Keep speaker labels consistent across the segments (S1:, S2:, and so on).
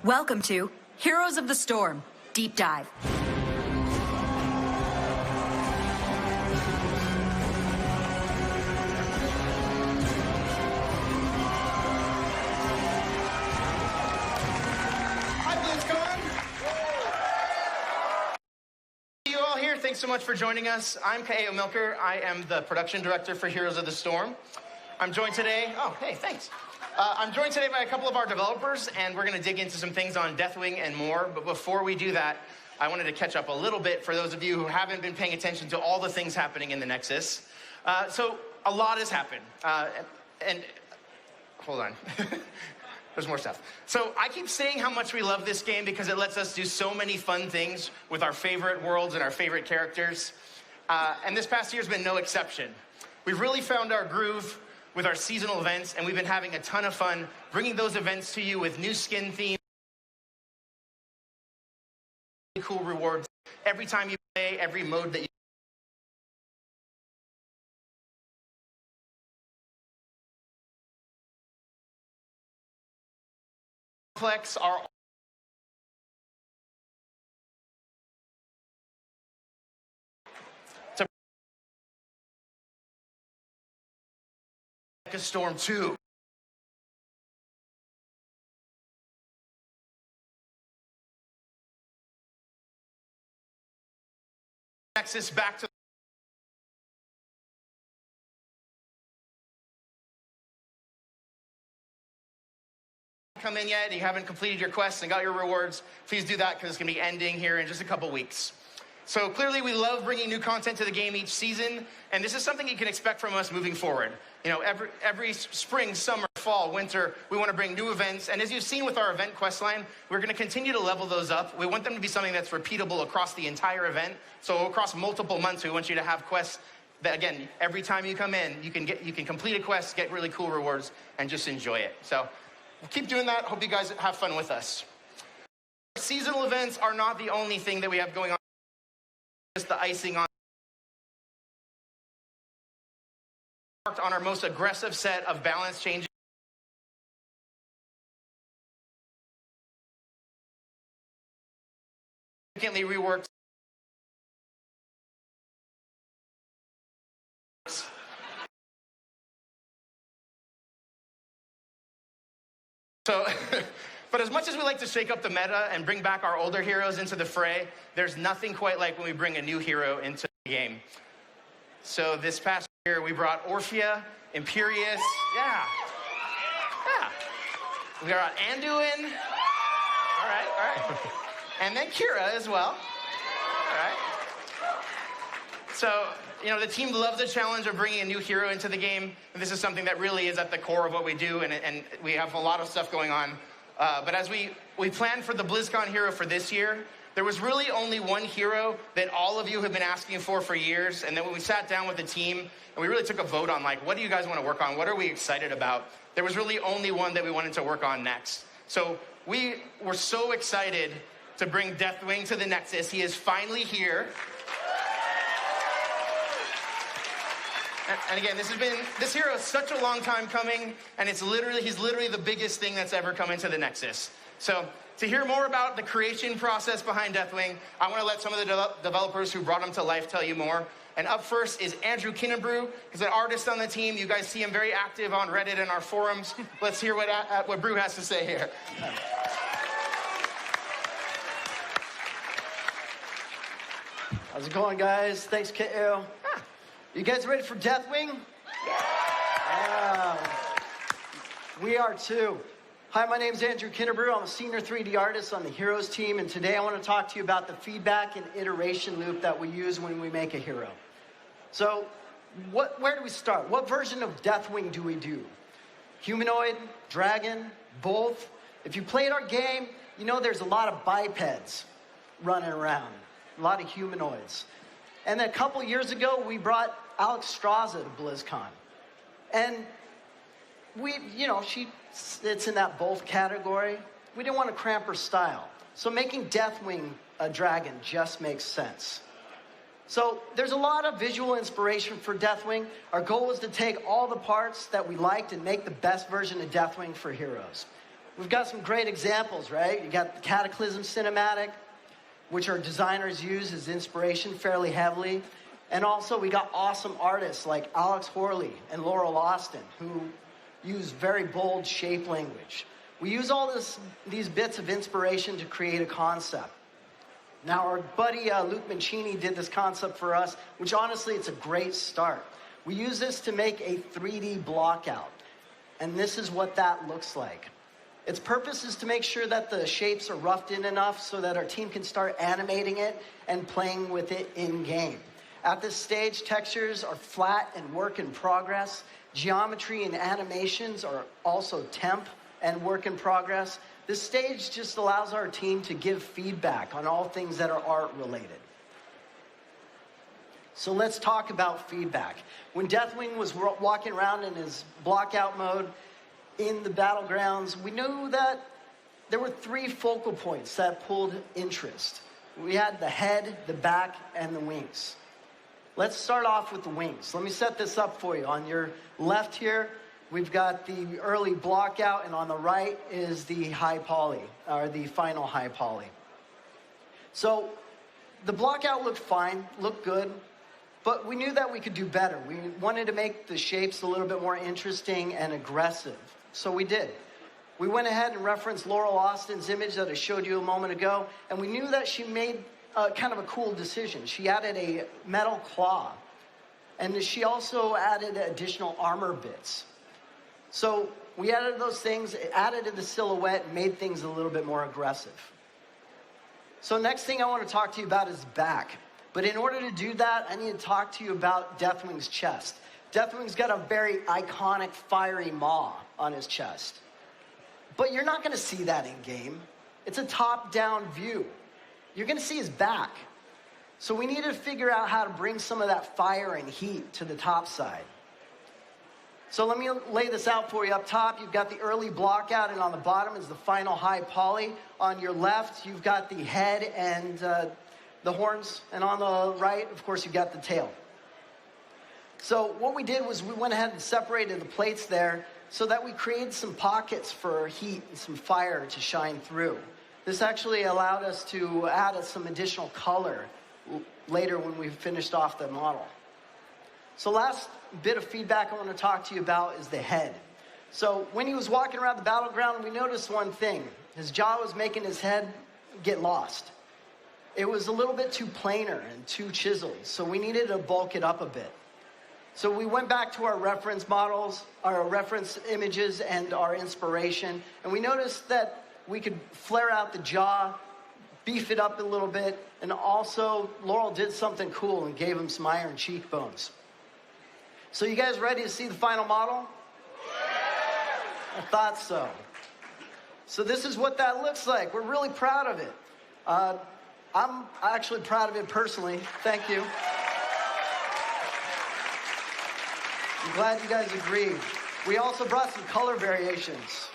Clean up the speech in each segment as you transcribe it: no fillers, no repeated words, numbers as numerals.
S1: Welcome to Heroes of the Storm Deep Dive.
S2: Hi, BlizzCon. See you all here. Thanks so much for joining us. I'm Kaeo Milker. I am the production director for Heroes of the Storm. I'm joined today. Oh, hey, thanks. I'm joined today by a couple of our developers, and we're going to dig into some things on Deathwing and more. But before we do that, I wanted to catch up a little bit for those of you who haven't been paying attention to all the things happening in the Nexus. So a lot has happened. And hold on. There's more stuff. So I keep saying how much we love this game because it lets us do so many fun things with our favorite worlds and our favorite characters. And this past year's been no exception. We've really found our groove with our seasonal events, and we've been having a ton of fun bringing those events to you with new skin themes, cool rewards every time you play, every mode that you complex are a Storm 2. Nexus back to come in yet, you haven't completed your quests and got your rewards, please do that because it's going to be ending here in just a couple weeks. So clearly we love bringing new content to the game each season, and this is something you can expect from us moving forward. You know, every spring, summer, fall, winter, we want to bring new events, and as you've seen with our event quest line, we're going to continue to level those up. We want them to be something that's repeatable across the entire event, so across multiple months, we want you to have quests that, again, every time you come in, you can complete a quest, get really cool rewards, and just enjoy it. So we'll keep doing that. Hope you guys have fun with us. Seasonal events are not the only thing that we have going on. Just the icing on our most aggressive set of balance changes. Significantly reworked. So, but as much as we like to shake up the meta and bring back our older heroes into the fray, there's nothing quite like when we bring a new hero into the game. So this past year, we brought Orphea, Imperius, yeah. We brought Anduin, all right. And then Kira as well, all right. So, you know, the team loved the challenge of bringing a new hero into the game. And this is something that really is at the core of what we do, and we have a lot of stuff going on. But as we planned for the BlizzCon hero for this year, there was really only one hero that all of you have been asking for years. And then when we sat down with the team and we really took a vote on, like, what do you guys want to work on? What are we excited about? There was really only one that we wanted to work on next. So we were so excited to bring Deathwing to the Nexus. He is finally here. And again, this hero is such a long time coming, and he's literally the biggest thing that's ever come into the Nexus. So to hear more about the creation process behind Deathwing, I want to let some of the developers who brought him to life tell you more. And up first is Andrew Kinnebrew. He's an artist on the team. You guys see him very active on Reddit and our forums. Let's hear what Brew has to say here.
S3: How's it going, guys? Thanks, Kaeo. You guys ready for Deathwing? Yeah. We are too. Hi, my name's Andrew Kinnebrew. I'm a senior 3D artist on the Heroes team, and today I want to talk to you about the feedback and iteration loop that we use when we make a hero. So, where do we start? What version of Deathwing do we do? Humanoid, dragon, both? If you played our game, you know there's a lot of bipeds running around, a lot of humanoids. And then a couple years ago, we brought Alex Straza to BlizzCon. And it's in that both category. We didn't want to cramp her style. So making Deathwing a dragon just makes sense. So there's a lot of visual inspiration for Deathwing. Our goal was to take all the parts that we liked and make the best version of Deathwing for Heroes. We've got some great examples, right? You got the Cataclysm cinematic, which our designers use as inspiration fairly heavily. And also we got awesome artists like Alex Horley and Laurel Austin, who use very bold shape language. We use all these bits of inspiration to create a concept. Now, our buddy Luke Mancini did this concept for us, which honestly, it's a great start. We use this to make a 3D blockout, and this is what that looks like. Its purpose is to make sure that the shapes are roughed in enough so that our team can start animating it and playing with it in-game. At this stage, textures are flat and work in progress. Geometry and animations are also temp and work in progress. This stage just allows our team to give feedback on all things that are art related. So let's talk about feedback. When Deathwing was walking around in his blockout mode in the battlegrounds, we knew that there were 3 focal points that pulled interest. We had the head, the back, and the wings. Let's start off with the wings. Let me set this up for you. On your left here, we've got the early blockout, and on the right is the high poly, or the final high poly. So the blockout looked fine, looked good, but we knew that we could do better. We wanted to make the shapes a little bit more interesting and aggressive, so we did. We went ahead and referenced Laurel Austin's image that I showed you a moment ago, and we knew that she made kind of a cool decision. She added a metal claw, and she also added additional armor bits. So we added those things, added to the silhouette, and made things a little bit more aggressive. So next thing I want to talk to you about is back. But in order to do that, I need to talk to you about Deathwing's chest. Deathwing's got a very iconic fiery maw on his chest. But you're not going to see that in game. It's a top-down view. You're going to see his back. So we need to figure out how to bring some of that fire and heat to the top side. So let me lay this out for you. Up top, you've got the early blockout, and on the bottom is the final high poly. On your left, you've got the head and the horns, and on the right, of course, you've got the tail. So what we did was we went ahead and separated the plates there so that we created some pockets for heat and some fire to shine through. This actually allowed us to add some additional color later when we finished off the model. So last bit of feedback I want to talk to you about is the head. So when he was walking around the battleground, we noticed one thing. His jaw was making his head get lost. It was a little bit too planar and too chiseled, so we needed to bulk it up a bit. So we went back to our reference models, our reference images, and our inspiration, and we noticed that we could flare out the jaw, beef it up a little bit, and also Laurel did something cool and gave him some iron cheekbones. So you guys ready to see the final model? I thought so. So this is what that looks like. We're really proud of it. I'm actually proud of it personally. Thank you. I'm glad you guys agreed. We also brought some color variations.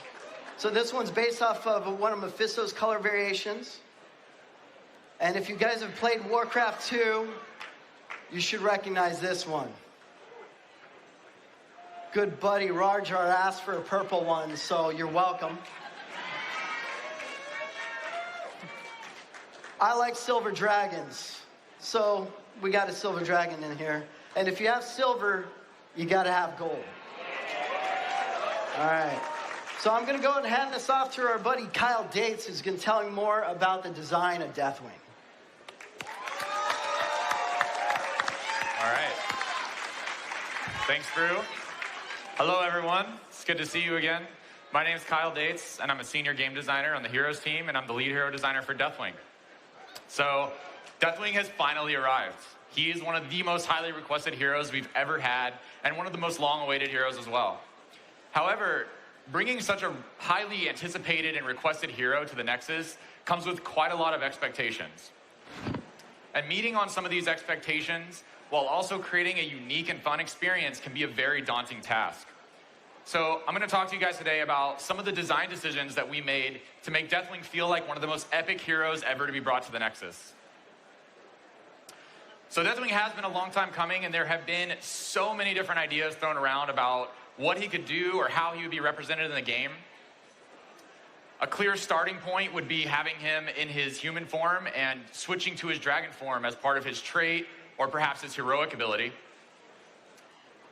S3: So this one's based off of one of Mephisto's color variations. And if you guys have played Warcraft 2, you should recognize this one. Good buddy Rar Jar asked for a purple one, so you're welcome. I like silver dragons, so we got a silver dragon in here. And if you have silver, you gotta have gold. All right. So I'm gonna go and hand this off to our buddy Kyle Dates, who's gonna tell you more about the design of Deathwing.
S4: All right. Thanks, Drew. Hello, everyone. It's good to see you again. My name is Kyle Dates, and I'm a senior game designer on the Heroes team, and I'm the lead hero designer for Deathwing. So, Deathwing has finally arrived. He is one of the most highly requested heroes we've ever had, and one of the most long-awaited heroes as well. However, bringing such a highly anticipated and requested hero to the Nexus comes with quite a lot of expectations. And meeting on some of these expectations, while also creating a unique and fun experience, can be a very daunting task. So I'm going to talk to you guys today about some of the design decisions that we made to make Deathwing feel like one of the most epic heroes ever to be brought to the Nexus. So Deathwing has been a long time coming, and there have been so many different ideas thrown around about what he could do or how he would be represented in the game. A clear starting point would be having him in his human form and switching to his dragon form as part of his trait or perhaps his heroic ability.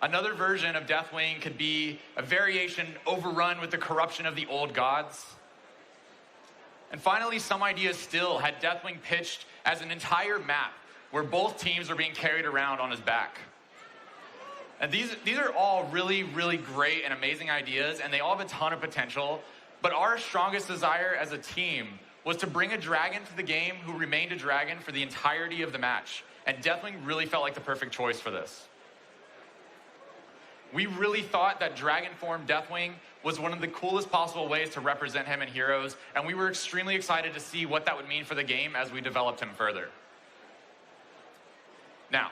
S4: Another version of Deathwing could be a variation overrun with the corruption of the old gods. And finally, some ideas still had Deathwing pitched as an entire map where both teams are being carried around on his back. And these are all really, really great and amazing ideas, and they all have a ton of potential. But our strongest desire as a team was to bring a dragon to the game who remained a dragon for the entirety of the match. And Deathwing really felt like the perfect choice for this. We really thought that dragon form Deathwing was one of the coolest possible ways to represent him in Heroes, and we were extremely excited to see what that would mean for the game as we developed him further. Now,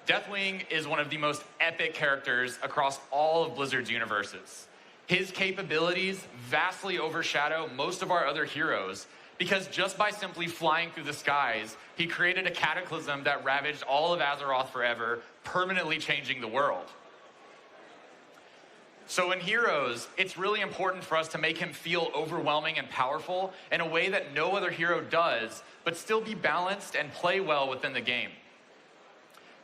S4: Deathwing is one of the most epic characters across all of Blizzard's universes. His capabilities vastly overshadow most of our other heroes because just by simply flying through the skies, he created a cataclysm that ravaged all of Azeroth forever, permanently changing the world. So in Heroes, it's really important for us to make him feel overwhelming and powerful in a way that no other hero does, but still be balanced and play well within the game.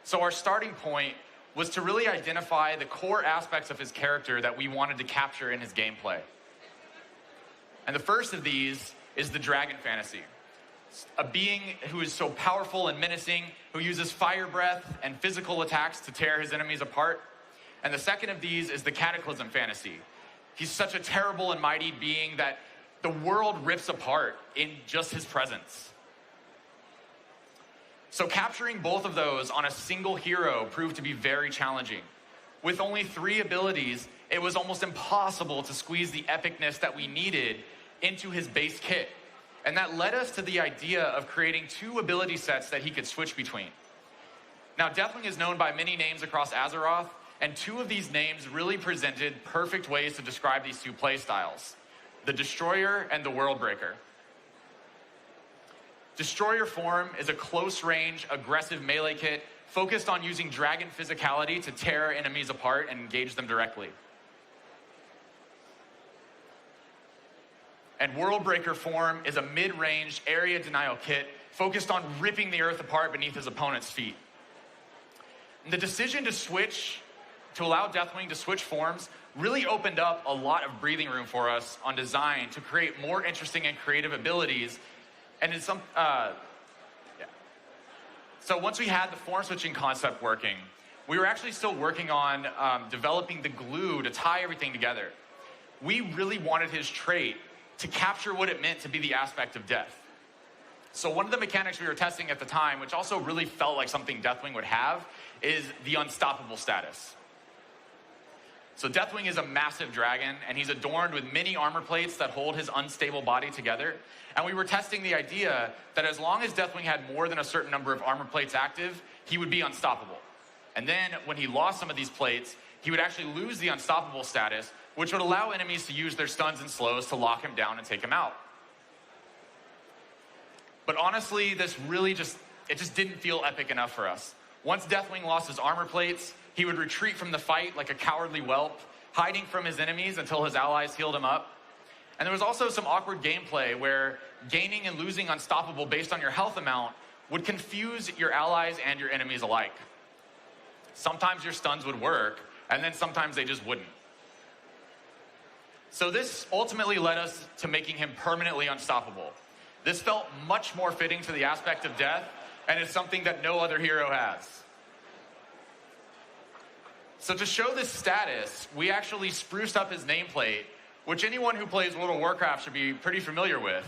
S4: So our starting point was to really identify the core aspects of his character that we wanted to capture in his gameplay. And the first of these is the Dragon Fantasy, a being who is so powerful and menacing, who uses fire breath and physical attacks to tear his enemies apart. And the second of these is the Cataclysm Fantasy. He's such a terrible and mighty being that the world rips apart in just his presence. So capturing both of those on a single hero proved to be very challenging. With only 3 abilities, it was almost impossible to squeeze the epicness that we needed into his base kit. And that led us to the idea of creating 2 ability sets that he could switch between. Now, Deathwing is known by many names across Azeroth, and 2 of these names really presented perfect ways to describe these 2 playstyles: the Destroyer and the Worldbreaker. Destroyer form is a close-range, aggressive melee kit focused on using dragon physicality to tear enemies apart and engage them directly. And Worldbreaker form is a mid-range area denial kit focused on ripping the earth apart beneath his opponent's feet. And the decision to allow Deathwing to switch forms really opened up a lot of breathing room for us on design to create more interesting and creative abilities. And in some, So once we had the form switching concept working, we were actually still working on developing the glue to tie everything together. We really wanted his trait to capture what it meant to be the aspect of death. So one of the mechanics we were testing at the time, which also really felt like something Deathwing would have, is the unstoppable status. So Deathwing is a massive dragon, and he's adorned with many armor plates that hold his unstable body together. And we were testing the idea that as long as Deathwing had more than a certain number of armor plates active, he would be unstoppable. And then when he lost some of these plates, he would actually lose the unstoppable status, which would allow enemies to use their stuns and slows to lock him down and take him out. But honestly, this really just didn't feel epic enough for us. Once Deathwing lost his armor plates, he would retreat from the fight like a cowardly whelp, hiding from his enemies until his allies healed him up. And there was also some awkward gameplay where gaining and losing unstoppable based on your health amount would confuse your allies and your enemies alike. Sometimes your stuns would work, and then sometimes they just wouldn't. So this ultimately led us to making him permanently unstoppable. This felt much more fitting to the aspect of death, and it's something that no other hero has. So to show this status, we actually spruced up his nameplate, which anyone who plays World of Warcraft should be pretty familiar with.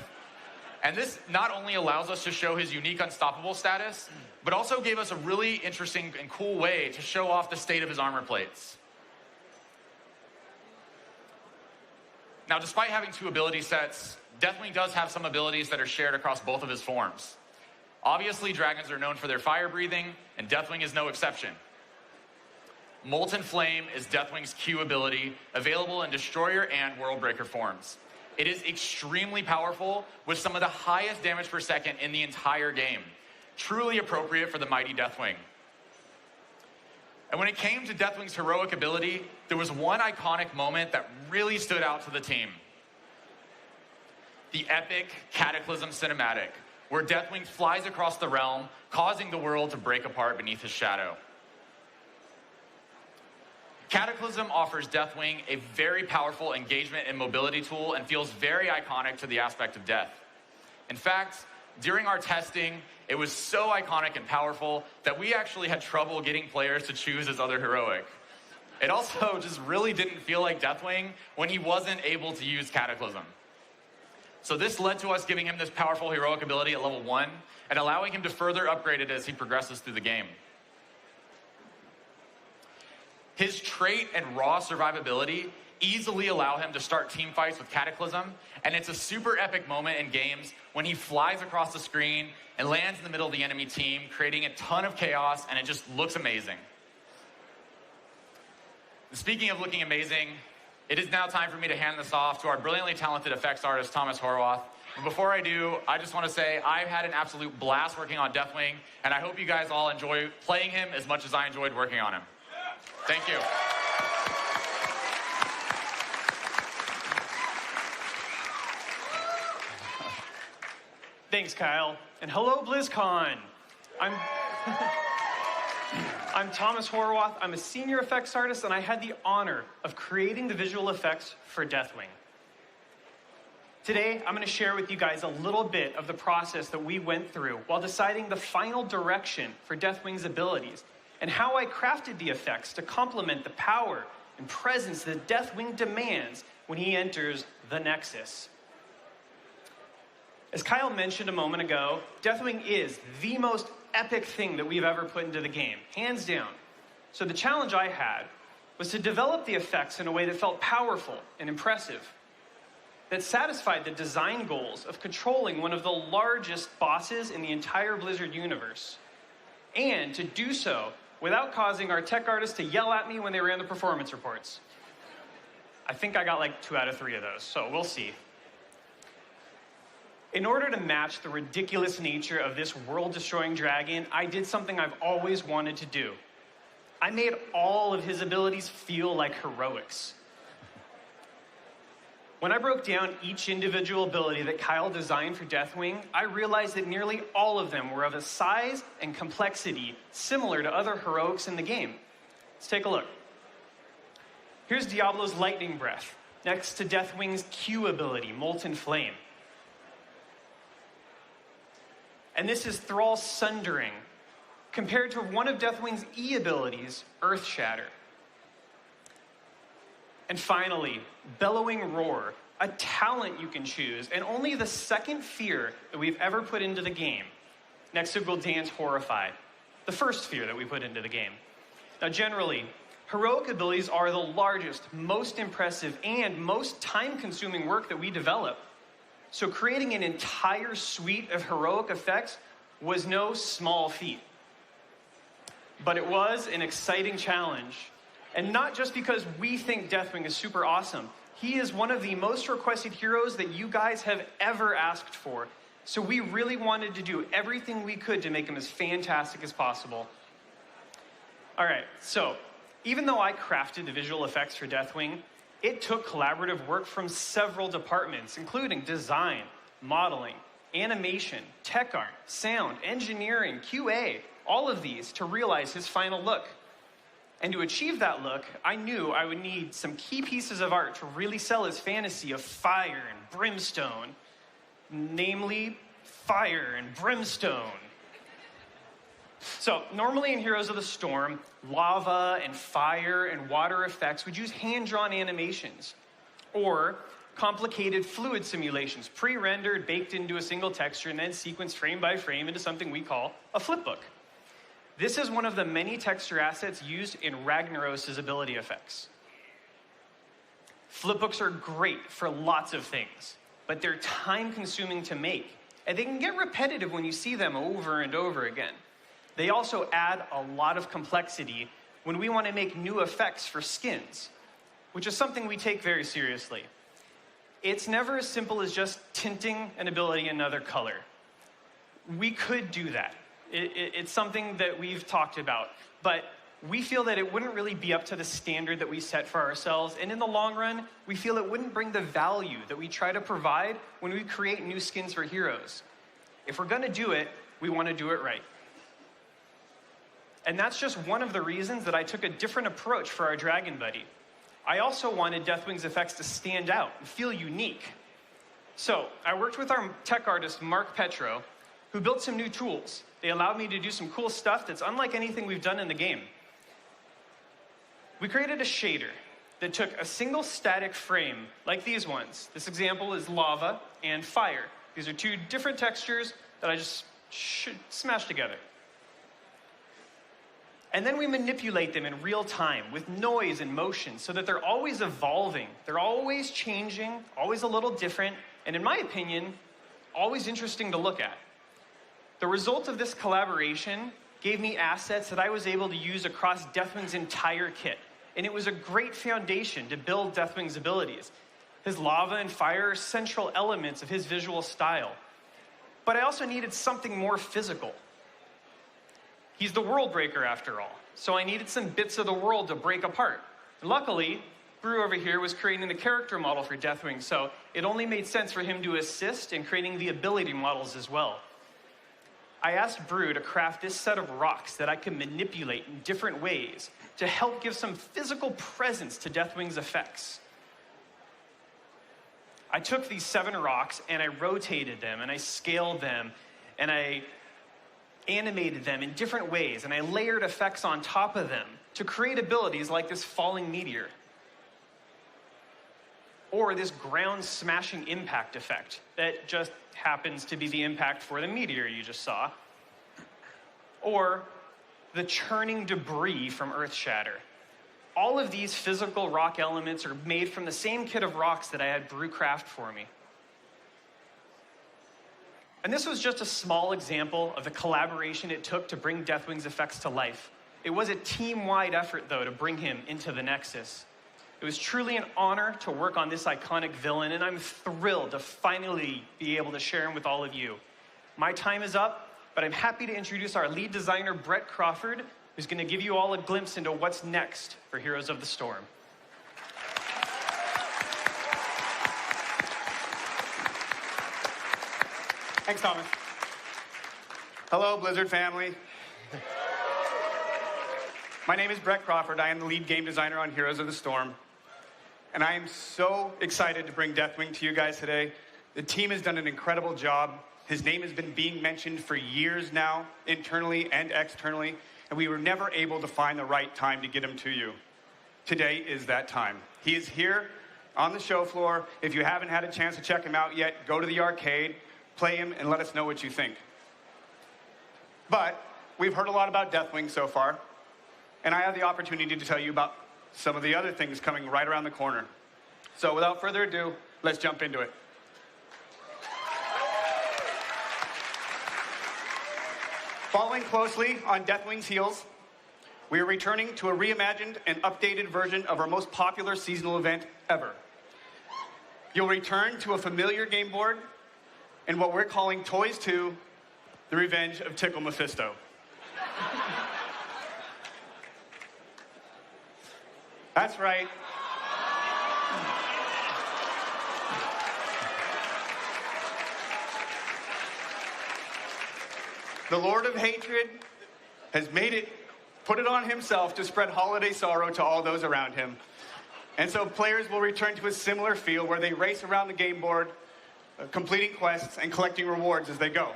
S4: And this not only allows us to show his unique unstoppable status, but also gave us a really interesting and cool way to show off the state of his armor plates. Now, despite having 2 ability sets, Deathwing does have some abilities that are shared across both of his forms. Obviously, dragons are known for their fire breathing, and Deathwing is no exception. Molten Flame is Deathwing's Q ability, available in Destroyer and Worldbreaker forms. It is extremely powerful, with some of the highest damage per second in the entire game. Truly appropriate for the mighty Deathwing. And when it came to Deathwing's heroic ability, there was one iconic moment that really stood out to the team. the epic Cataclysm cinematic, where Deathwing flies across the realm, causing the world to break apart beneath his shadow. Cataclysm offers Deathwing a very powerful engagement and mobility tool and feels very iconic to the aspect of death. In fact, during our testing, it was so iconic and powerful that we actually had trouble getting players to choose his other heroic. It also just really didn't feel like Deathwing when he wasn't able to use Cataclysm. So this led to us giving him this powerful heroic ability at level 1 and allowing him to further upgrade it as he progresses through the game. His trait and raw survivability easily allow him to start team fights with Cataclysm, and it's a super epic moment in games when he flies across the screen and lands in the middle of the enemy team, creating a ton of chaos, and it just looks amazing. Speaking of looking amazing, it is now time for me to hand this off to our brilliantly talented effects artist, Thomas Horwath. But before I do, I just want to say I've had an absolute blast working on Deathwing, and I hope you guys all enjoy playing him as much as I enjoyed working on him. Thank you.
S5: Thanks, Kyle. And hello, BlizzCon. I'm Thomas Horwath. I'm a senior effects artist, and I had the honor of creating the visual effects for Deathwing. Today, I'm going to share with you guys a little bit of the process that we went through while deciding the final direction for Deathwing's abilities, and how I crafted the effects to complement the power and presence that Deathwing demands when he enters the Nexus. As Kyle mentioned a moment ago, Deathwing is the most epic thing that we've ever put into the game, hands down. So the challenge I had was to develop the effects in a way that felt powerful and impressive, that satisfied the design goals of controlling one of the largest bosses in the entire Blizzard universe, and to do so without causing our tech artists to yell at me when they ran the performance reports. I think I got like 2 out of 3 of those, so we'll see. In order to match the ridiculous nature of this world-destroying dragon, I did something I've always wanted to do. I made all of his abilities feel like heroics. When I broke down each individual ability that Kyle designed for Deathwing, I realized that nearly all of them were of a size and complexity similar to other heroics in the game. Let's take a look. Here's Diablo's Lightning Breath, next to Deathwing's Q ability, Molten Flame. And this is Thrall's Sundering, compared to one of Deathwing's E abilities, Earth Shatter. And finally, Bellowing Roar, a talent you can choose, and only the second fear that we've ever put into the game, next to Gul'dan's Horrify, the first fear that we put into the game. Now generally, heroic abilities are the largest, most impressive, and most time-consuming work that we develop. So creating an entire suite of heroic effects was no small feat. But it was an exciting challenge. And not just because we think Deathwing is super awesome. He is one of the most requested heroes that you guys have ever asked for. So we really wanted to do everything we could to make him as fantastic as possible. All right, so even though I crafted the visual effects for Deathwing, it took collaborative work from several departments, including design, modeling, animation, tech art, sound, engineering, QA, all of these to realize his final look. And to achieve that look, I knew I would need some key pieces of art to really sell his fantasy of fire and brimstone, namely fire and brimstone. So normally in Heroes of the Storm, lava and fire and water effects would use hand-drawn animations or complicated fluid simulations, pre-rendered, baked into a single texture, and then sequenced frame by frame into something we call a flipbook. This is one of the many texture assets used in Ragnaros' ability effects. Flipbooks are great for lots of things, but they're time-consuming to make, and they can get repetitive when you see them over and over again. They also add a lot of complexity when we want to make new effects for skins, which is something we take very seriously. It's never as simple as just tinting an ability another color. We could do that. It's something that we've talked about, but we feel that it wouldn't really be up to the standard that we set for ourselves, and in the long run, we feel it wouldn't bring the value that we try to provide when we create new skins for heroes. If we're gonna do it, we wanna do it right. And that's just one of the reasons that I took a different approach for our Dragon Buddy. I also wanted Deathwing's effects to stand out and feel unique. So I worked with our tech artist, Mark Petro, who built some new tools. They allowed me to do some cool stuff that's unlike anything we've done in the game. We created a shader that took a single static frame like these ones. This example is lava and fire. These are two different textures that I just smashed together. And then we manipulate them in real time with noise and motion so that they're always evolving. They're always changing, always a little different, and in my opinion, always interesting to look at. The result of this collaboration gave me assets that I was able to use across Deathwing's entire kit. And it was a great foundation to build Deathwing's abilities. His lava and fire are central elements of his visual style. But I also needed something more physical. He's the world breaker after all, so I needed some bits of the world to break apart. Luckily, Brew over here was creating the character model for Deathwing, so it only made sense for him to assist in creating the ability models as well. I asked Brew to craft this set of rocks that I could manipulate in different ways to help give some physical presence to Deathwing's effects. I took these 7 rocks and I rotated them and I scaled them and I animated them in different ways and I layered effects on top of them to create abilities like this falling meteor or this ground smashing impact effect that just happens to be the impact for the meteor you just saw, or the churning debris from Earthshatter. All of these physical rock elements are made from the same kit of rocks that I had Brew craft for me. And this was just a small example of the collaboration it took to bring Deathwing's effects to life. It was a team-wide effort, though, to bring him into the Nexus. It was truly an honor to work on this iconic villain, and I'm thrilled to finally be able to share him with all of you. My time is up, but I'm happy to introduce our lead designer, Brett Crawford, who's going to give you all a glimpse into what's next for Heroes of the Storm.
S6: Thanks, Thomas. Hello, Blizzard family. My name is Brett Crawford. I am the lead game designer on Heroes of the Storm. And I am so excited to bring Deathwing to you guys today. The team has done an incredible job. His name has been being mentioned for years now, internally and externally, and we were never able to find the right time to get him to you. Today is that time. He is here on the show floor. If you haven't had a chance to check him out yet, go to the arcade, play him, and let us know what you think. But we've heard a lot about Deathwing so far, and I have the opportunity to tell you about some of the other things coming right around the corner. So without further ado, let's jump into it. Following closely on Deathwing's heels, we are returning to a reimagined and updated version of our most popular seasonal event ever. You'll return to a familiar game board and what we're calling Toys 2, The Revenge of Tickle Mephisto. That's right. The Lord of Hatred has put it on himself to spread holiday sorrow to all those around him. And so players will return to a similar feel where they race around the game board, completing quests and collecting rewards as they go.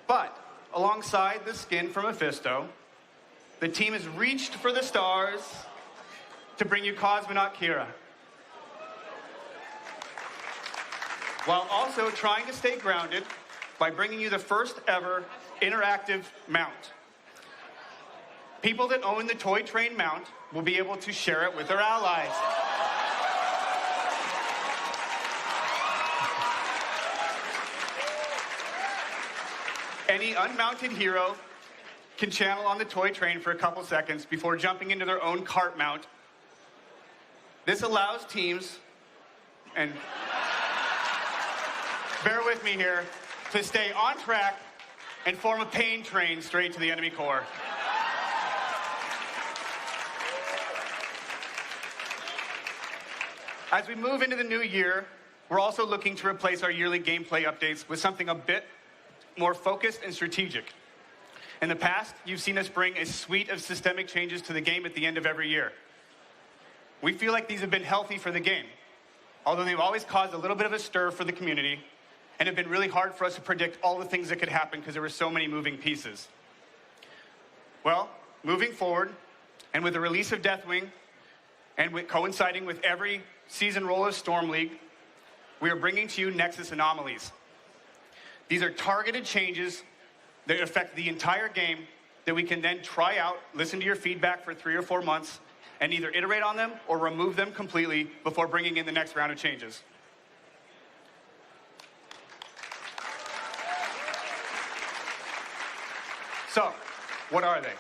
S6: But alongside the skin from Mephisto, the team has reached for the stars to bring you Cosmonaut Kira, while also trying to stay grounded by bringing you the first ever interactive mount. People that own the Toy Train mount will be able to share it with their allies. Any unmounted hero can channel on the Toy Train for a couple seconds before jumping into their own cart mount. This allows teams, and bear with me here, to stay on track and form a pain train straight to the enemy core. As we move into the new year, we're also looking to replace our yearly gameplay updates with something a bit more focused and strategic. In the past, you've seen us bring a suite of systemic changes to the game at the end of every year. We feel like these have been healthy for the game, although they've always caused a little bit of a stir for the community and have been really hard for us to predict all the things that could happen because there were so many moving pieces. Well, moving forward, and with the release of Deathwing, and coinciding with every season roll of Storm League, we are bringing to you Nexus Anomalies. These are targeted changes that affect the entire game that we can then try out, listen to your feedback for 3 or 4 months, and either iterate on them or remove them completely before bringing in the next round of changes. So, what are they?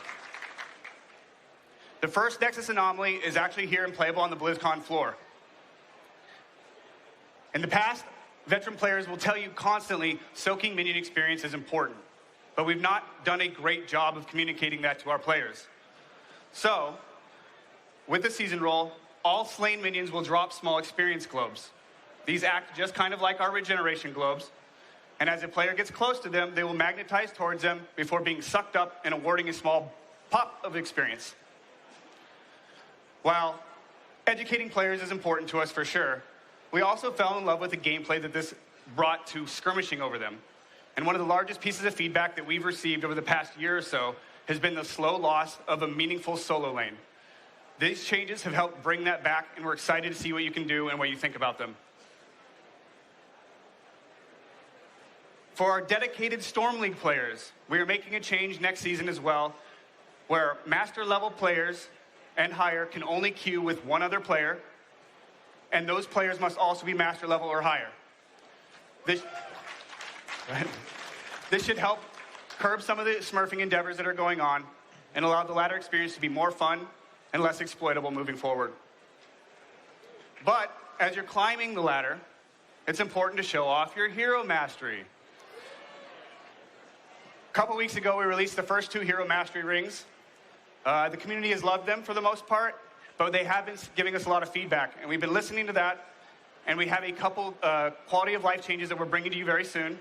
S6: The first Nexus Anomaly is actually here and playable on the BlizzCon floor. In the past, veteran players will tell you constantly soaking minion experience is important, but we've not done a great job of communicating that to our players. So, with the season roll, all slain minions will drop small experience globes. These act just kind of like our regeneration globes, and as a player gets close to them, they will magnetize towards them before being sucked up and awarding a small pop of experience. While educating players is important to us for sure, we also fell in love with the gameplay that this brought to skirmishing over them. And one of the largest pieces of feedback that we've received over the past year or so has been the slow loss of a meaningful solo lane. These changes have helped bring that back, and we're excited to see what you can do and what you think about them. For our dedicated Storm League players, we are making a change next season as well, where master level players and higher can only queue with one other player, and those players must also be master level or higher. This should help curb some of the smurfing endeavors that are going on and allow the ladder experience to be more fun and less exploitable moving forward. But as you're climbing the ladder, it's important to show off your hero mastery. A couple weeks ago, we released the first 2 hero mastery rings. The community has loved them for the most part, but they have been giving us a lot of feedback, and we've been listening to that, and we have a couple quality of life changes that we're bringing to you very soon,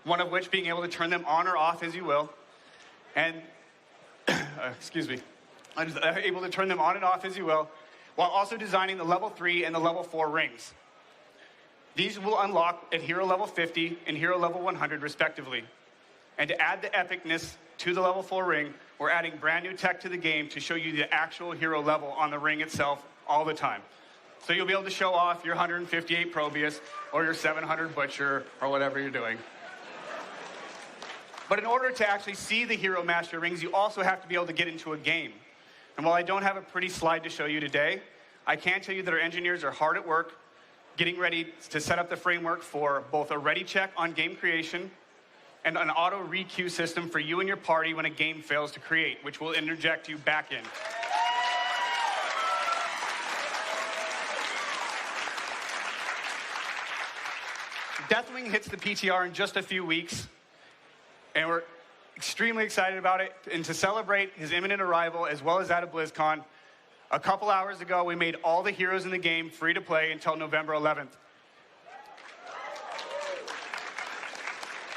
S6: one of which being able to turn them on or off as you will, and, excuse me, able to turn them on and off as you will, while also designing the level 3 and the level 4 rings. These will unlock at hero level 50 and hero level 100 respectively. And to add the epicness to the level 4 ring, we're adding brand new tech to the game to show you the actual hero level on the ring itself all the time. So you'll be able to show off your 158 Probius or your 700 Butcher or whatever you're doing. But in order to actually see the hero master rings, you also have to be able to get into a game. And while I don't have a pretty slide to show you today, I can tell you that our engineers are hard at work getting ready to set up the framework for both a ready check on game creation and an auto re-queue system for you and your party when a game fails to create, which will interject you back in. Deathwing hits the PTR in just a few weeks, and we're extremely excited about it. And to celebrate his imminent arrival, as well as that of BlizzCon, a couple hours ago, we made all the heroes in the game free to play until November 11th.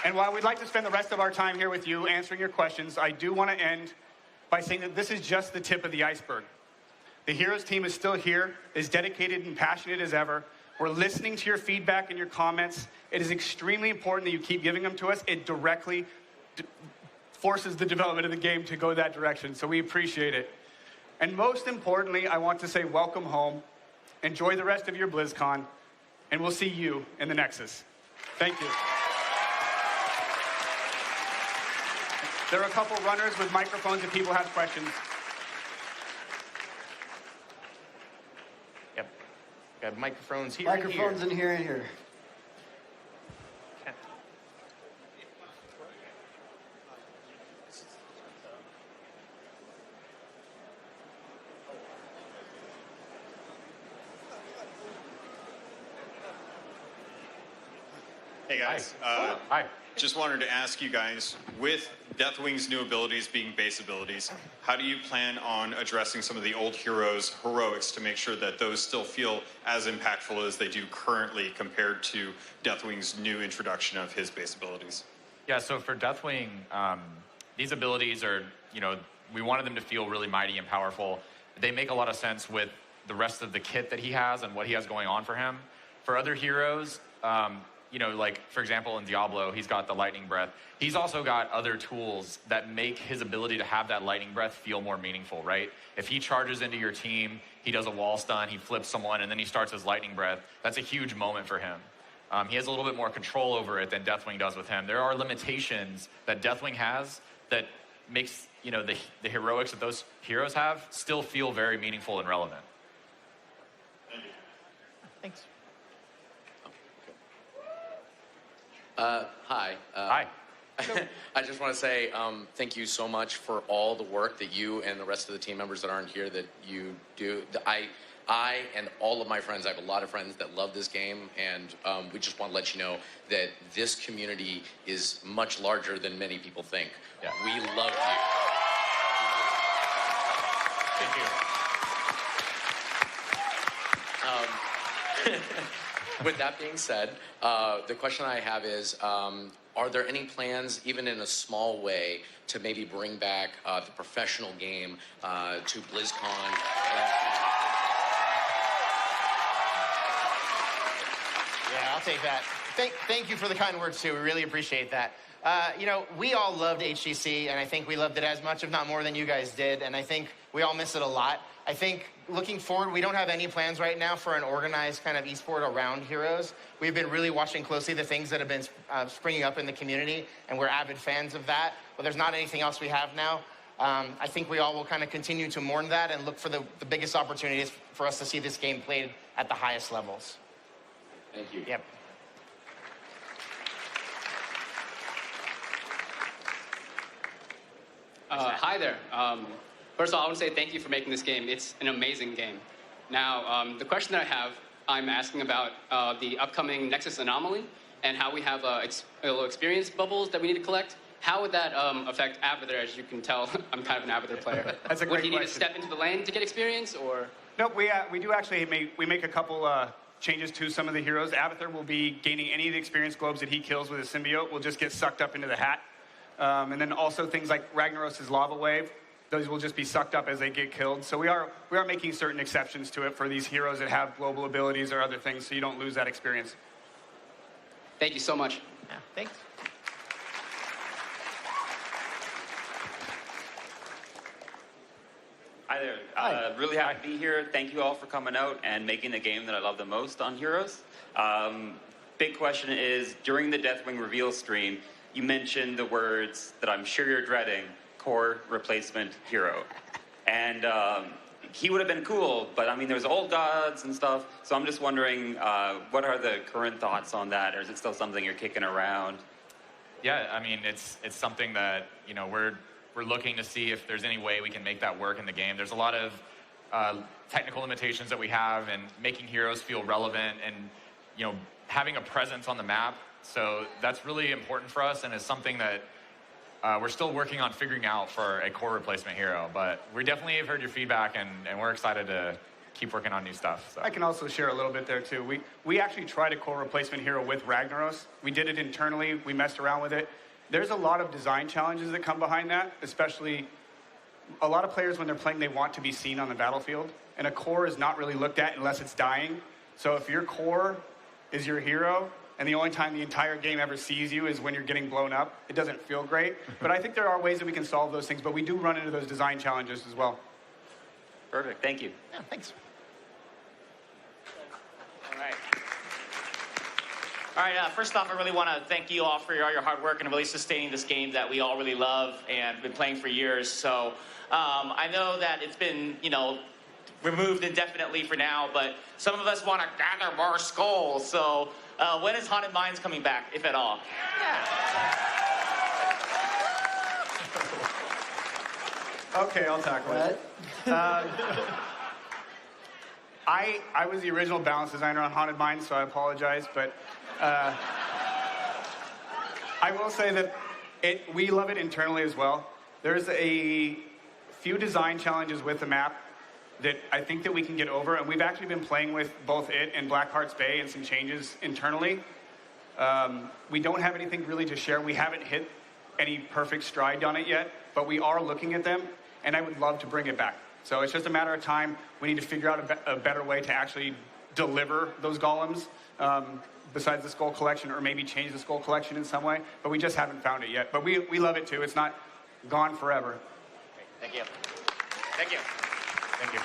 S6: And while we'd like to spend the rest of our time here with you answering your questions, I do want to end by saying that this is just the tip of the iceberg. The Heroes team is still here, as dedicated and passionate as ever. We're listening to your feedback and your comments. It is extremely important that you keep giving them to us. It directly forces the development of the game to go that direction, so we appreciate it. And most importantly, I want to say welcome home. Enjoy the rest of your BlizzCon, and we'll see you in the Nexus. Thank you. There are a couple runners with microphones if people have questions.
S2: Yep. Got microphones here.
S3: Microphones
S2: and
S3: in here and here.
S7: Hey guys,
S4: Hi.
S7: Just wanted to ask you guys, with Deathwing's new abilities being base abilities, how do you plan on addressing some of the old heroes' heroics to make sure that those still feel as impactful as they do currently compared to Deathwing's new introduction of his base abilities?
S4: Yeah, so for Deathwing, these abilities are, we wanted them to feel really mighty and powerful. They make a lot of sense with the rest of the kit that he has and what he has going on for him. For other heroes, like, for example, in Diablo, he's got the lightning breath. He's also got other tools that make his ability to have that lightning breath feel more meaningful, right? If he charges into your team, he does a wall stun, he flips someone, and then he starts his lightning breath, that's a huge moment for him. He has a little bit more control over it than Deathwing does with him. There are limitations that Deathwing has that makes, the heroics that those heroes have still feel very meaningful and relevant.
S2: Thanks.
S8: Hi.
S4: Hi.
S8: I just want to say thank you so much for all the work that you and the rest of the team members that aren't here that you do. I and all of my friends, I have a lot of friends that love this game, and we just want to let you know that this community is much larger than many people think.
S4: Yeah.
S8: We love you.
S4: Thank you.
S8: With that being said, the question I have is, are there any plans, even in a small way, to maybe bring back the professional game to BlizzCon?
S2: Yeah, I'll take that. Thank you for the kind words, too. We really appreciate that. We all loved HGC, and I think we loved it as much, if not more, than you guys did, and I think we all miss it a lot. I think looking forward, we don't have any plans right now for an organized kind of esport around Heroes. We've been really watching closely the things that have been springing up in the community, and we're avid fans of that, but there's not anything else we have now. I think we all will kind of continue to mourn that and look for the biggest opportunities for us to see this game played at the highest levels.
S8: Thank you.
S2: Yep.
S9: Hi there. First of all, I want to say thank you for making this game. It's an amazing game. Now, the question that I have, I'm asking about the upcoming Nexus Anomaly and how we have little experience bubbles that we need to collect. How would that affect Abathur? As you can tell, I'm kind of an Abathur player.
S6: That's a great
S9: Would he need to
S6: question.
S9: step into the lane to get experience, or?
S6: Nope, we do actually make a couple changes to some of the heroes. Abathur will be gaining any of the experience globes that he kills with his symbiote. Will just get sucked up into the hat. And then also things like Ragnaros' Lava Wave, those will just be sucked up as they get killed. So we are making certain exceptions to it for these heroes that have global abilities or other things, so you don't lose that experience.
S9: Thank you so much.
S2: Yeah, thanks.
S10: Hi there. Really happy to be here. Thank you all for coming out and making the game that I love the most on Heroes. Big question is, during the Deathwing reveal stream, you mentioned the words that I'm sure you're dreading, core replacement hero. And he would have been cool, but I mean, there's old gods and stuff. So I'm just wondering, what are the current thoughts on that? Or is it still something you're kicking around?
S4: Yeah, I mean, it's something that, we're looking to see if there's any way we can make that work in the game. There's a lot of technical limitations that we have, and making heroes feel relevant and, having a presence on the map. So that's really important for us, and is something that we're still working on figuring out for a core replacement hero. But we definitely have heard your feedback, and we're excited to keep working on new stuff. So.
S6: I can also share a little bit there too. We actually tried a core replacement hero with Ragnaros. We did it internally. We messed around with it. There's a lot of design challenges that come behind that, especially a lot of players when they're playing, they want to be seen on the battlefield. And a core is not really looked at unless it's dying. So if your core is your hero, and the only time the entire game ever sees you is when you're getting blown up, it doesn't feel great. But I think there are ways that we can solve those things, but we do run into those design challenges as well.
S10: Perfect. Thank you.
S2: Yeah, thanks.
S11: All right, first off, I really want to thank you all for all your hard work and really sustaining this game that we all really love and been playing for years. So I know that it's been, removed indefinitely for now, but some of us want to gather more skulls. So when is Haunted Mines coming back, if at all?
S6: Okay, I'll tackle it. I was the original balance designer on Haunted Mines, so I apologize, but I will say that we love it internally as well. There's a few design challenges with the map that I think that we can get over, and we've actually been playing with both it and Blackheart's Bay and some changes internally. We don't have anything really to share. We haven't hit any perfect stride on it yet, but we are looking at them, and I would love to bring it back. So it's just a matter of time. We need to figure out a better way to actually deliver those golems besides the Skull Collection, or maybe change the Skull Collection in some way, but we just haven't found it yet. But we love it too. It's not gone forever.
S11: Thank you. Thank you.
S4: Thank you.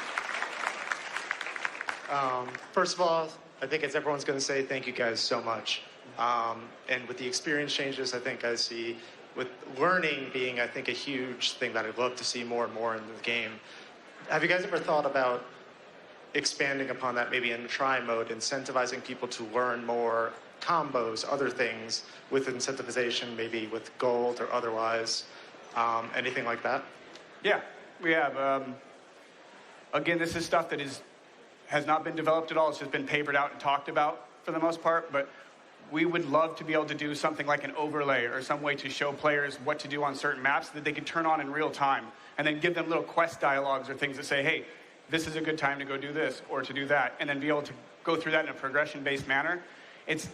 S12: First of all, I think as everyone's going to say, thank you guys so much. And with the experience changes, I think I see with learning being, I think, a huge thing that I'd love to see more and more in the game. Have you guys ever thought about expanding upon that maybe in try mode, incentivizing people to learn more combos, other things with incentivization, maybe with gold or otherwise? Anything like that?
S6: Yeah, we have. Again, this is stuff that has not been developed at all. It's just been papered out and talked about for the most part, but we would love to be able to do something like an overlay or some way to show players what to do on certain maps that they can turn on in real time, and then give them little quest dialogues or things that say, hey, this is a good time to go do this or to do that, and then be able to go through that in a progression-based manner. It's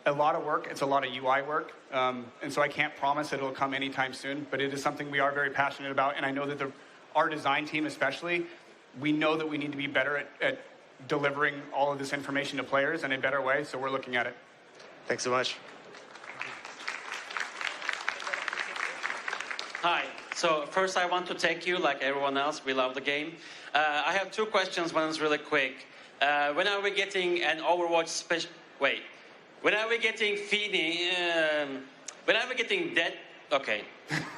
S6: a lot of work. It's a lot of UI work, and so I can't promise that it'll come anytime soon, but it is something we are very passionate about, and I know that our design team especially, we know that we need to be better at delivering all of this information to players in a better way, so we're looking at it.
S12: Thanks so much.
S13: Hi. So first I want to thank you, like everyone else. We love the game. I have two questions. One is really quick. When are we getting an Overwatch special? Wait. When are we getting Feeny? When are we getting Dead? Okay.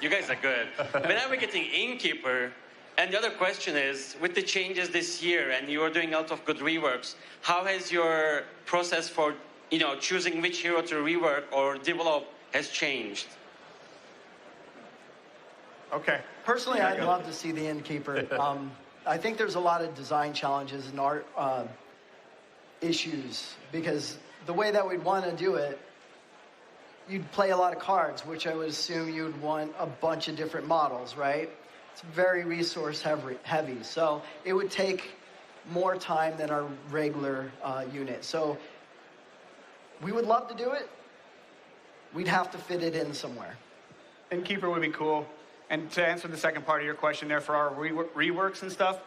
S13: You guys are good. When are we getting Innkeeper? And the other question is, with the changes this year, and you are doing a lot of good reworks, how has your process for, choosing which hero to rework or develop has changed?
S6: Okay.
S3: Personally, I'd love to see the Innkeeper. I think there's a lot of design challenges and art issues, because the way that we'd want to do it, you'd play a lot of cards, which I would assume you'd want a bunch of different models, right? It's very resource heavy, so it would take more time than our regular unit. So we would love to do it. We'd have to fit it in somewhere.
S6: Innkeeper would be cool. And to answer the second part of your question there, for our reworks and stuff,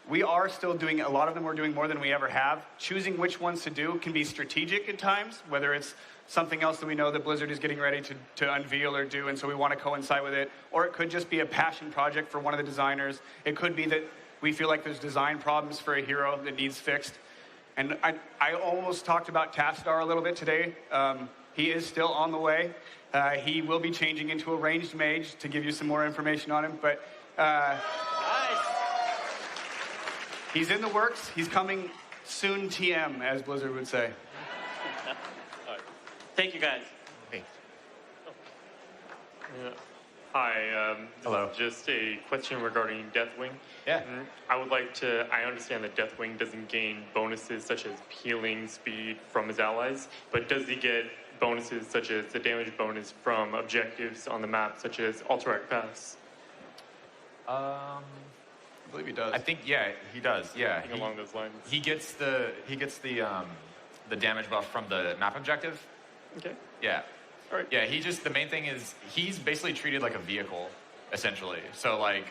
S6: we are still doing, a lot of them we're doing more than we ever have. Choosing which ones to do can be strategic at times, whether it's something else that we know that Blizzard is getting ready to unveil or do, and so we want to coincide with it. Or it could just be a passion project for one of the designers. It could be that we feel like there's design problems for a hero that needs fixed. And I almost talked about Tastar a little bit today. He is still on the way. He will be changing into a ranged mage to give you some more information on him, but
S13: Nice.
S6: He's in the works. He's coming soon TM, as Blizzard would say.
S13: All right. Thank you, guys.
S2: Hey.
S14: Hi.
S4: Hello.
S14: Just a question regarding Deathwing.
S4: Yeah.
S14: I understand that Deathwing doesn't gain bonuses such as healing speed from his allies, but does he get bonuses such as the damage bonus from objectives on the map, such as Alterac Pass?
S4: I
S6: believe he does.
S4: I think, yeah, he does. Yeah,
S14: Along those lines.
S4: He gets the damage buff from the map objective.
S14: Okay.
S4: Yeah.
S14: All right.
S4: Yeah, the main thing is he's basically treated like a vehicle, essentially. So like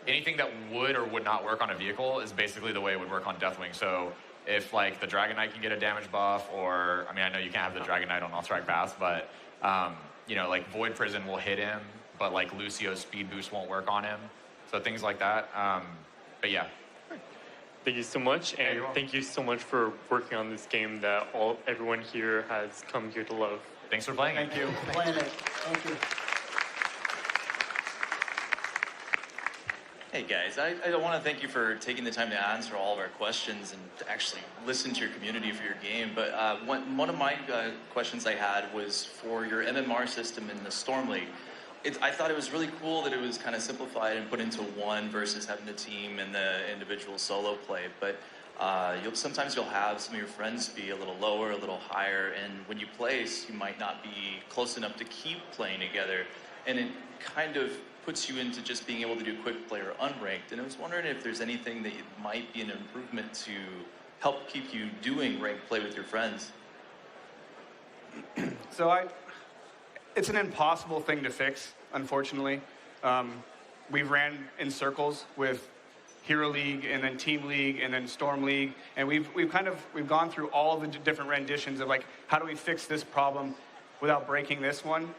S4: anything that would or would not work on a vehicle is basically the way it would work on Deathwing. So if like the Dragon Knight can get a damage buff, or I know you can't have the Dragon Knight on Alterac Pass, but like Void Prison will hit him, but like Lucio's speed boost won't work on him. So things like that. But yeah.
S14: Thank you so much, and thank you so much for working on this game that everyone here has come here to love.
S4: Thanks for playing it.
S6: Thank you.
S3: Playing it. Thank you.
S15: Hey guys, I want to thank you for taking the time to answer all of our questions and to actually listen to your community for your game. But one of my questions I had was for your MMR system in the Storm League. I thought it was really cool that it was kind of simplified and put into one versus having the team and the individual solo play. But Sometimes you'll have some of your friends be a little lower, a little higher, and when you place, you might not be close enough to keep playing together, and it kind of puts you into just being able to do quick play or unranked. And I was wondering if there's anything that might be an improvement to help keep you doing ranked play with your friends.
S6: It's an impossible thing to fix, unfortunately. We've ran in circles with Hero League and then Team League and then Storm League, and we've gone through all the different renditions of like, how do we fix this problem without breaking this one?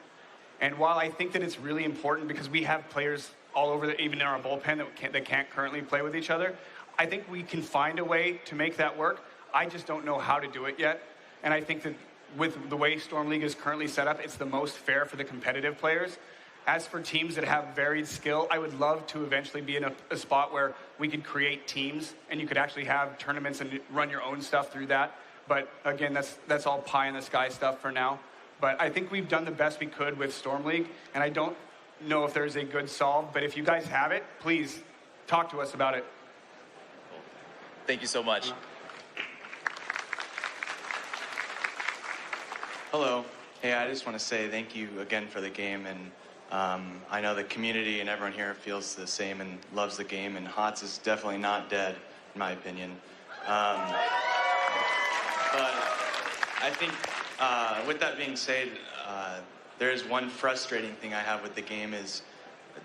S6: And while I think that it's really important because we have players all over, even in our bullpen, that can't currently play with each other, I think we can find a way to make that work. I just don't know how to do it yet. And I think that with the way Storm League is currently set up, it's the most fair for the competitive players. As for teams that have varied skill, I would love to eventually be in a spot where we could create teams and you could actually have tournaments and run your own stuff through that. But again, that's all pie in the sky stuff for now. But I think we've done the best we could with Storm League, and I don't know if there's a good solve, but if you guys have it, please talk to us about it.
S15: Thank you so much.
S16: Hello. Hey, I just want to say thank you again for the game, and I know the community and everyone here feels the same and loves the game, and HOTS is definitely not dead, in my opinion. But I think, with that being said, there is one frustrating thing I have with the game is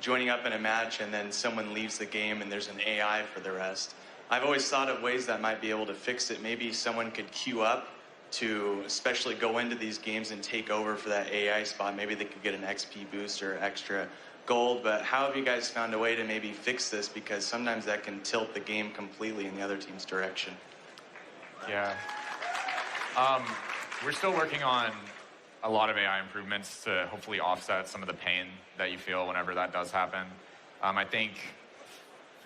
S16: joining up in a match and then someone leaves the game and there's an AI for the rest. I've always thought of ways that might be able to fix it. Maybe someone could queue up to especially go into these games and take over for that AI spot. Maybe they could get an XP boost or extra gold, but how have you guys found a way to maybe fix this? Because sometimes that can tilt the game completely in the other team's direction.
S4: Yeah. We're still working on a lot of AI improvements to hopefully offset some of the pain that you feel whenever that does happen. I think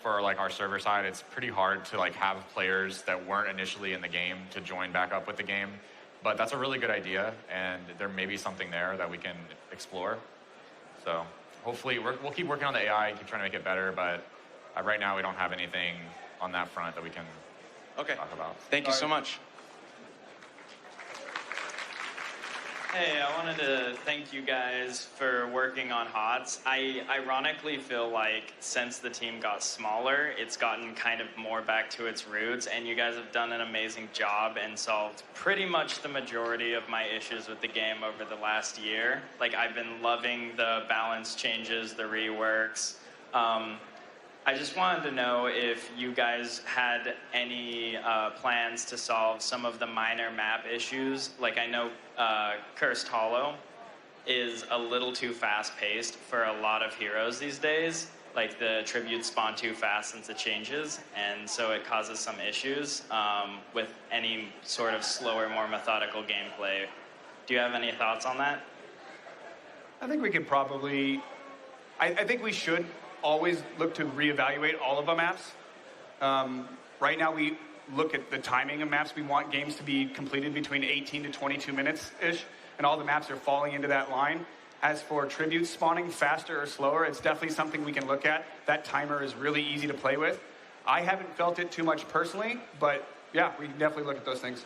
S4: for like our server side, it's pretty hard to like have players that weren't initially in the game to join back up with the game. But that's a really good idea, and there may be something there that we can explore. So hopefully we'll keep working on the AI, keep trying to make it better, but right now we don't have anything on that front that we can talk about.
S16: Thank you so much.
S17: Hey, I wanted to thank you guys for working on HOTS. I ironically feel like since the team got smaller, it's gotten kind of more back to its roots, and you guys have done an amazing job and solved pretty much the majority of my issues with the game over the last year. Like, I've been loving the balance changes, the reworks. I just wanted to know if you guys had any plans to solve some of the minor map issues. Like, I know Cursed Hollow is a little too fast-paced for a lot of heroes these days. Like, the tributes spawn too fast since it changes, and so it causes some issues with any sort of slower, more methodical gameplay. Do you have any thoughts on that?
S6: I think we could probably... I think we should always look to reevaluate all of our maps. Right now we look at the timing of maps. We want games to be completed between 18 to 22 minutes-ish, and all the maps are falling into that line. As for tributes spawning faster or slower, it's definitely something we can look at. That timer is really easy to play with. I haven't felt it too much personally, but yeah, we can definitely look at those things.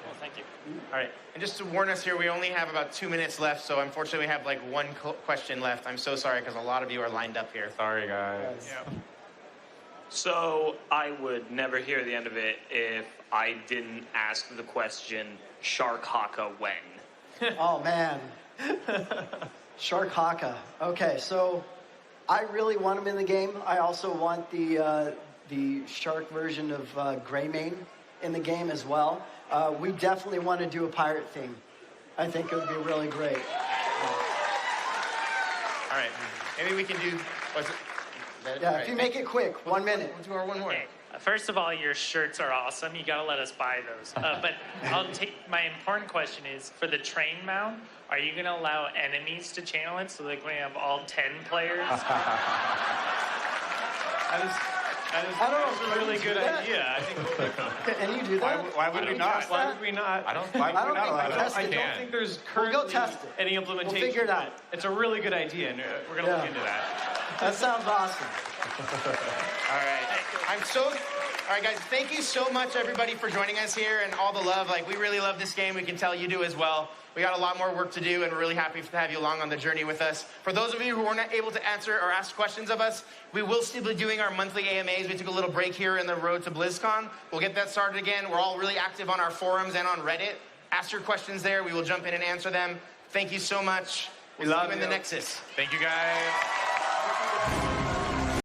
S17: Well, thank you.
S2: All right, and just to warn us here, we only have about 2 minutes left, so unfortunately we have like one question left. I'm so sorry because a lot of you are lined up here.
S4: Sorry, guys.
S2: Yeah.
S18: So I would never hear the end of it if I didn't ask the question, Shark Haka when?
S3: Oh, man. Shark Haka. Okay, so I really want him in the game. I also want the shark version of Greymane in the game as well. We definitely want to do a pirate theme. I think it would be really great.
S2: All right, maybe we can do, what's it?
S3: Yeah, if you make it quick, 1 minute.
S2: We'll do our one more.
S19: Okay. First of all, your shirts are awesome. You gotta let us buy those. But I'll take, my important question is, for the train mount, are you gonna allow enemies to channel it so like when you have all 10 players?
S5: I don't know if it's a really good idea. I think.
S3: Can you do that?
S6: Why would we not?
S5: Why would we not?
S4: I don't
S6: Why would we not allow
S5: I
S6: that?
S5: don't think there's
S3: We'll
S5: currently
S3: go test it.
S5: any implementation.
S3: We'll figure it out.
S5: It's a really good idea, and we're gonna look into that.
S3: That sounds awesome.
S2: All right. All right, guys, thank you so much, everybody, for joining us here and all the love. Like, we really love this game. We can tell you do as well. We got a lot more work to do, and we're really happy to have you along on the journey with us. For those of you who weren't able to answer or ask questions of us, we will still be doing our monthly AMAs. We took a little break here in the road to BlizzCon. We'll get that started again. We're all really active on our forums and on Reddit. Ask your questions there. We will jump in and answer them. Thank you so much. We'll see you in the Nexus.
S4: Thank you, guys.